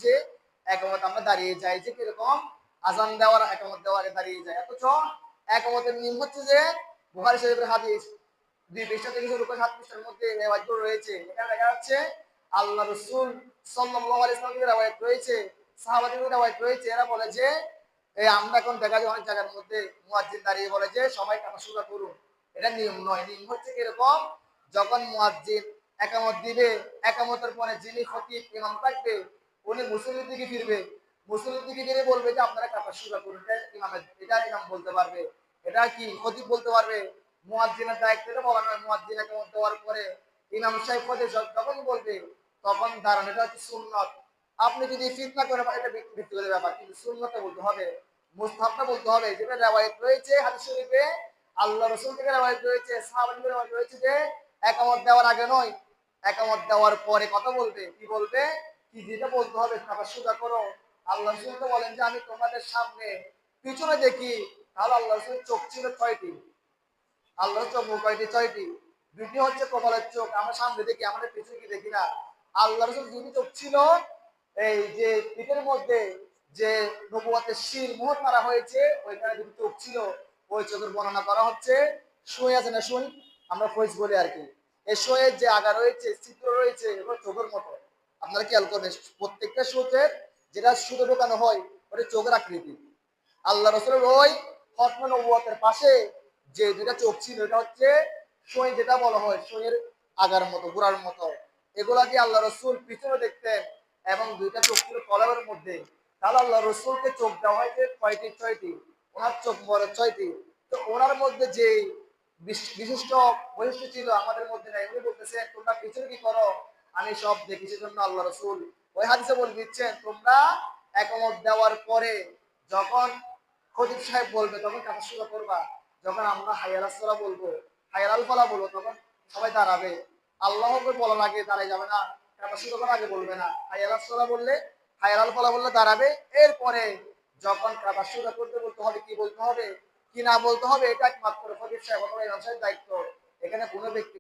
যে একমত আমরা দাঁড়িয়ে যাই, যে কিরকম আজান দেওয়ার একমত দেওয়ারে দাঁড়িয়ে যায়। অথচ একমতের নিয়ম হচ্ছে যে বুখারী শরীফের হাদিস 2 পৃষ্ঠা থেকে শুরু করে 7 পৃষ্ঠার মধ্যে রেওয়ায়াত রয়েছে। এখানে দেখা যাচ্ছে আল্লাহ রাসূল সাল্লাল্লাহু আলাইহি ওয়াসাল্লামের রেওয়ায়াত রয়েছে, সাহাবাদের রেওয়ায়াত রয়েছে। এরা বলে যে আমরা এখন দেখা যায় অনেক জায়গার মধ্যে মুয়াজ্জিন দাঁড়িয়ে বলে যে সবাই কাবা শুরু করুন। এটা নিয়ম নয়। নিয়ম হচ্ছে এরকম, যখন মুয়াজ্জিন একামত দিবে, একামতের পরে যিনি খতিব ইমাম থাকবে উনি মুসল্লির দিকে ফিরবে, মুসল্লির দিকে ফিরে বলবে যে আপনারা কাবা শুরু করুন। এটা ইমাম বলতে পারবে, এটা কি খতিব বলতে পারবে। মুয়াজ্জিনের দায়িত্বটা বলা নয়। মুয়াজ্জিন একামত দেওয়ার পরে ইমাম সাহেব খতিব যখন বলবে তখন দাঁড়ানো, এটা হচ্ছে সুন্নাত। আপনি যদি ফিতনা করে এটা ব্যক্তিগত ব্যাপার, কিন্তু সুন্নাতটা বলতে হবে, মুস্তাহাবটা বলতে হবে। যেটা রিওয়ায়াত রয়েছে হাদিস শরীফে, আল্লাহ রাসূল থেকে রিওয়ায়াত রয়েছে, সাহাবাদের রিওয়ায়াত রয়েছে যে একামত দেওয়ার আগে নয়, একামত দেওয়ার পরে কথা বলবে। কি বলবে? কি যেটা বলতে হবে কাবা সোজা করো। আল্লাহ রাসূল তো বলেন যে আমি তোমাদের সামনে পিছনে দেখি। তাহলে আল্লাহ রাসূলের চোখ ছিল 6টি। আল্লাহর চোখ কয়টি? 6টি। দুটি হচ্ছে কপালের চোখ, আমরা সামনে দেখি, আমাদের পিছনে কি দেখি না। আল্লাহ রাসূল দুটি চোখ ছিল, এই যে পিঠের মধ্যে যে নবুয়তের শির মোহর মারা হয়েছে ওইখানে দুটি চোখ ছিল। ওই চোখের বর্ণনা করা হচ্ছে সুই আছে না, সুই আমরা ফয়েজ বলি আর কি। এই সুইয়ের যে আগা রয়েছে, চিত্র রয়েছে, এগুলো চোখের মতো। আপনারা খেয়াল করবেন প্রত্যেকটা সুতের যেটা সুতো ঢোকানো হয় ওটা চোখের আকৃতি। আল্লাহ রাসূলের ওই খতমে নবুয়তের পাশে যে দুইটা চোখ ছিল এটা হচ্ছে সই, যেটা বলা হয় সইয়ের আগার মতো, গোড়ার মতো। এগুলা দিয়ে আল্লাহ রাসূল পিছনে দেখতেন এবং দুইটা চোখ ছিল কলবের মধ্যে। তাহলে আল্লাহ রাসূলকে চোখ দেওয়া হয়েছে কয়টি? 6টি। ওনার চোখ বড় 6টি। তো ওনার মধ্যে যে বিশিষ্ট বৈশিষ্ট্য ছিল আমাদের মধ্যে নাই। উনি বলতেছেন তোমরা পিছনে কি করো, আমি সব দেখি। সেজন্য আল্লাহ রাসূল ওই হাদিসে বলে দিচ্ছেন তোমরা একমত দেওয়ার পরে যখন খতিব সাহেব বলবে তখন কাজ শুরু করবা। যখন আমরা হাইয়াল আসসালাহ বলবো, হাইয়াল ফালা বলবো, তখন সবাই দাঁড়াবে। আল্লাহ বলার আগে দাঁড়ায় যাবে না, কাজ শুরু করার আগে বলবে না। হাইয়াল আসসালাহ বললে, হাইয়াল ফালা বললে দাঁড়াবে। এরপরে যখন কাজ শুরু করতে বলতে হবে, কি বলতে হবে কি না বলতে হবে, এটা একমাত্র খতিব সাহেব অথবা ইমাম সাহেবের দায়িত্ব। এখানে কোনো ব্যক্তি